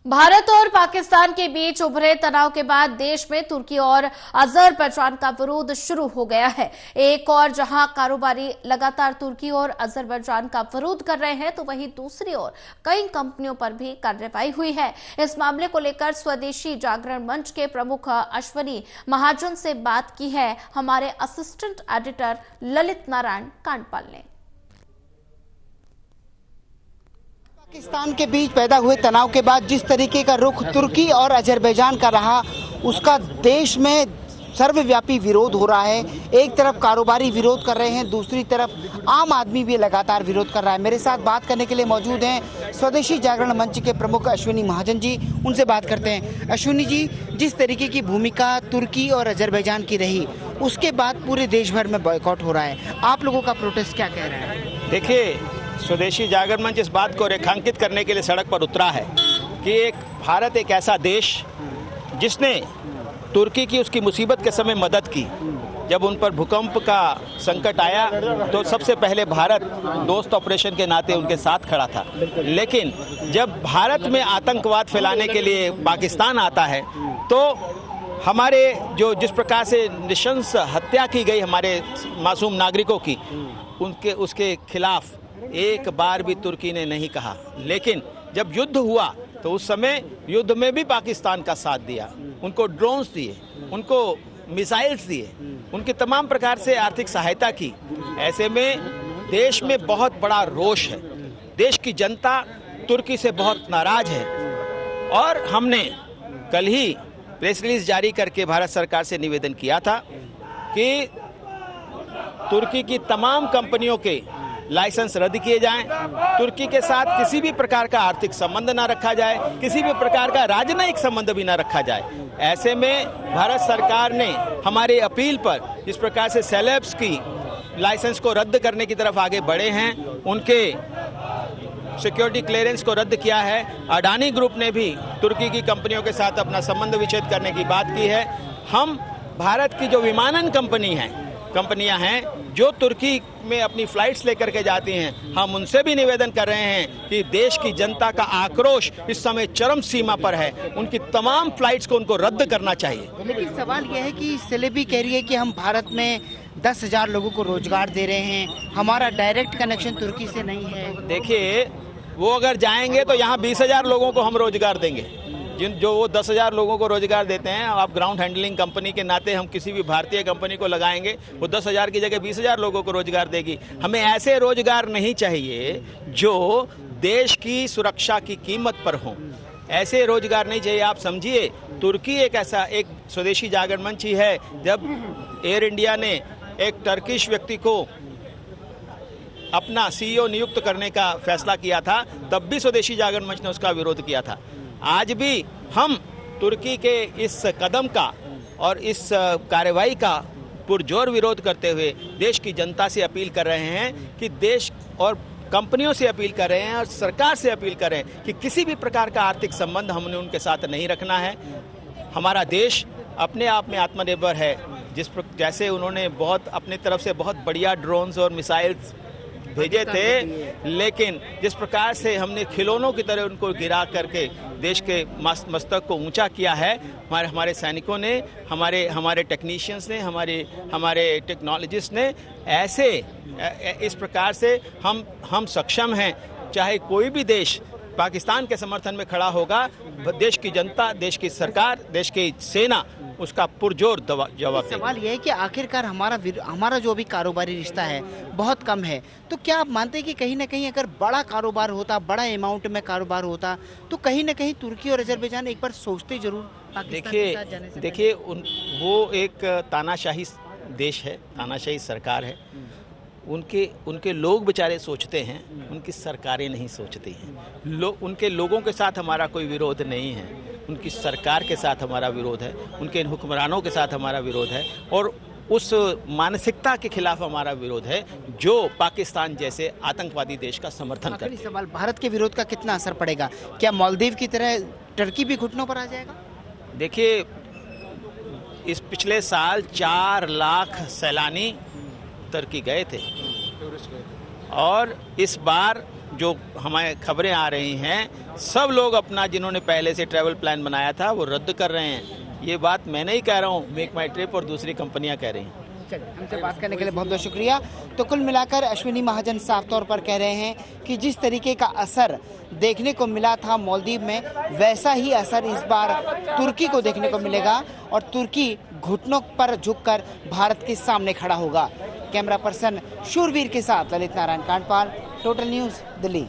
भारत और पाकिस्तान के बीच उभरे तनाव के बाद देश में तुर्की और अजरबैजान का विरोध शुरू हो गया है। एक और जहां कारोबारी लगातार तुर्की और अजरबैजान का विरोध कर रहे हैं, तो वहीं दूसरी ओर कई कंपनियों पर भी कार्रवाई हुई है। इस मामले को लेकर स्वदेशी जागरण मंच के प्रमुख अश्विनी महाजन से बात की है हमारे असिस्टेंट एडिटर ललित नारायण कांडपाल ने। पाकिस्तान के बीच पैदा हुए तनाव के बाद जिस तरीके का रुख तुर्की और अजरबैजान का रहा, उसका देश में सर्वव्यापी विरोध हो रहा है। एक तरफ कारोबारी विरोध कर रहे हैं, दूसरी तरफ आम आदमी भी लगातार विरोध कर रहा है। मेरे साथ बात करने के लिए मौजूद हैं स्वदेशी जागरण मंच के प्रमुख अश्विनी महाजन जी। उनसे बात करते हैं। अश्विनी जी, जिस तरीके की भूमिका तुर्की और अजरबैजान की रही, उसके बाद पूरे देश भर में बॉयकॉट हो रहा है। आप लोगों का प्रोटेस्ट क्या कह रहा है? देखिए, स्वदेशी जागरण मंच इस बात को रेखांकित करने के लिए सड़क पर उतरा है कि भारत एक ऐसा देश जिसने तुर्की की उसकी मुसीबत के समय मदद की। जब उन पर भूकंप का संकट आया तो सबसे पहले भारत दोस्त ऑपरेशन के नाते उनके साथ खड़ा था। लेकिन जब भारत में आतंकवाद फैलाने के लिए पाकिस्तान आता है तो हमारे जिस प्रकार से नृशंस हत्या की गई हमारे मासूम नागरिकों की, उसके खिलाफ एक बार भी तुर्की ने नहीं कहा। लेकिन जब युद्ध हुआ तो उस समय युद्ध में भी पाकिस्तान का साथ दिया, उनको ड्रोन्स दिए, उनको मिसाइल्स दिए, उनकी तमाम प्रकार से आर्थिक सहायता की। ऐसे में देश में बहुत बड़ा रोष है। देश की जनता तुर्की से बहुत नाराज है और हमने कल ही प्रेस रिलीज जारी करके भारत सरकार से निवेदन किया था कि तुर्की की तमाम कंपनियों के लाइसेंस रद्द किए जाएं, तुर्की के साथ किसी भी प्रकार का आर्थिक संबंध ना रखा जाए, किसी भी प्रकार का राजनयिक संबंध भी ना रखा जाए। ऐसे में भारत सरकार ने हमारी अपील पर जिस प्रकार से सेलेब्स की लाइसेंस को रद्द करने की तरफ आगे बढ़े हैं, उनके सिक्योरिटी क्लियरेंस को रद्द किया है। अडानी ग्रुप ने भी तुर्की की कंपनियों के साथ अपना संबंध विच्छेद करने की बात की है। हम भारत की जो विमानन कंपनियां हैं जो तुर्की में अपनी फ्लाइट्स लेकर के जाती हैं, हम उनसे भी निवेदन कर रहे हैं कि देश की जनता का आक्रोश इस समय चरम सीमा पर है। उनकी तमाम फ्लाइट्स को उनको रद्द करना चाहिए। लेकिन सवाल यह है कि सेलेबी कह रही है कि हम भारत में 10,000 लोगों को रोजगार दे रहे हैं, हमारा डायरेक्ट कनेक्शन तुर्की से नहीं है। देखिए, वो अगर जाएंगे तो यहाँ 20,000 लोगों को हम रोजगार देंगे। जो वो 10,000 लोगों को रोजगार देते हैं, आप ग्राउंड हैंडलिंग कंपनी के नाते हम किसी भी भारतीय कंपनी को लगाएंगे, वो 10,000 की जगह 20,000 लोगों को रोजगार देगी। हमें ऐसे रोजगार नहीं चाहिए जो देश की सुरक्षा की कीमत पर हों। ऐसे रोजगार नहीं चाहिए। आप समझिए, तुर्की एक स्वदेशी जागरण मंच ही है। जब एयर इंडिया ने एक टर्किश व्यक्ति को अपना CEO नियुक्त करने का फैसला किया था, तब भी स्वदेशी जागरण मंच ने उसका विरोध किया था। आज भी हम तुर्की के इस कदम का और इस कार्रवाई का पुरजोर विरोध करते हुए देश की जनता से अपील कर रहे हैं कि देश और कंपनियों से अपील कर रहे हैं और सरकार से अपील कर रहे हैं कि किसी भी प्रकार का आर्थिक संबंध हमने उनके साथ नहीं रखना है। हमारा देश अपने आप में आत्मनिर्भर है। जैसे उन्होंने अपने तरफ से बहुत बढ़िया ड्रोन्स और मिसाइल्स भेजे थे, लेकिन जिस प्रकार से हमने खिलौनों की तरह उनको गिरा करके देश के मस्तक को ऊंचा किया है, हमारे सैनिकों ने, हमारे टेक्नीशियंस ने, हमारे टेक्नोलॉजिस्ट ने, ऐसे इस प्रकार से हम सक्षम हैं। चाहे कोई भी देश पाकिस्तान के समर्थन में खड़ा होगा, देश की जनता, देश की सरकार, देश की सेना उसका पुरजोर जवाब देगी। सवाल यह है कि आखिरकार हमारा जो भी कारोबारी रिश्ता है बहुत कम है, तो क्या आप मानते हैं कि कहीं ना कहीं अगर बड़ा कारोबार होता, बड़ा अमाउंट में कारोबार होता, तो कहीं ना कहीं तुर्की और अजरबैजान एक बार सोचते जरूर पाकिस्तान के साथ जाने से? देखिए, वो एक तानाशाही देश है, तानाशाही सरकार है। उनके लोग बेचारे सोचते हैं, उनकी सरकारें नहीं सोचती हैं। उनके लोगों के साथ हमारा कोई विरोध नहीं है, उनकी सरकार के साथ हमारा विरोध है, उनके हुक्मरानों के साथ हमारा विरोध है और उस मानसिकता के खिलाफ हमारा विरोध है जो पाकिस्तान जैसे आतंकवादी देश का समर्थन करती है। सवाल, भारत के विरोध का कितना असर पड़ेगा? क्या मालदीव की तरह टर्की भी घुटनों पर आ जाएगा? देखिए, इस पिछले साल 4 लाख सैलानी तुर्की गए थे और इस बार जो हमारे खबरें आ रही हैं, सब लोग अपना जिन्होंने पहले से ट्रैवल प्लान बनाया था वो रद्द कर रहे हैं। ये बात मैं नहीं कह रहा हूँ, मेक माई ट्रिप और दूसरी कंपनियां कह रही हैं। चलिए, हमसे बात करने के लिए बहुत बहुत शुक्रिया। तो कुल मिलाकर अश्विनी महाजन साफ तौर पर कह रहे हैं कि जिस तरीके का असर देखने को मिला था मालदीव में, वैसा ही असर इस बार तुर्की को देखने को मिलेगा और तुर्की घुटनों पर झुककर भारत के सामने खड़ा होगा। कैमरा पर्सन शूरवीर के साथ ललित नारायण कांडपाल, टोटल न्यूज़, दिल्ली।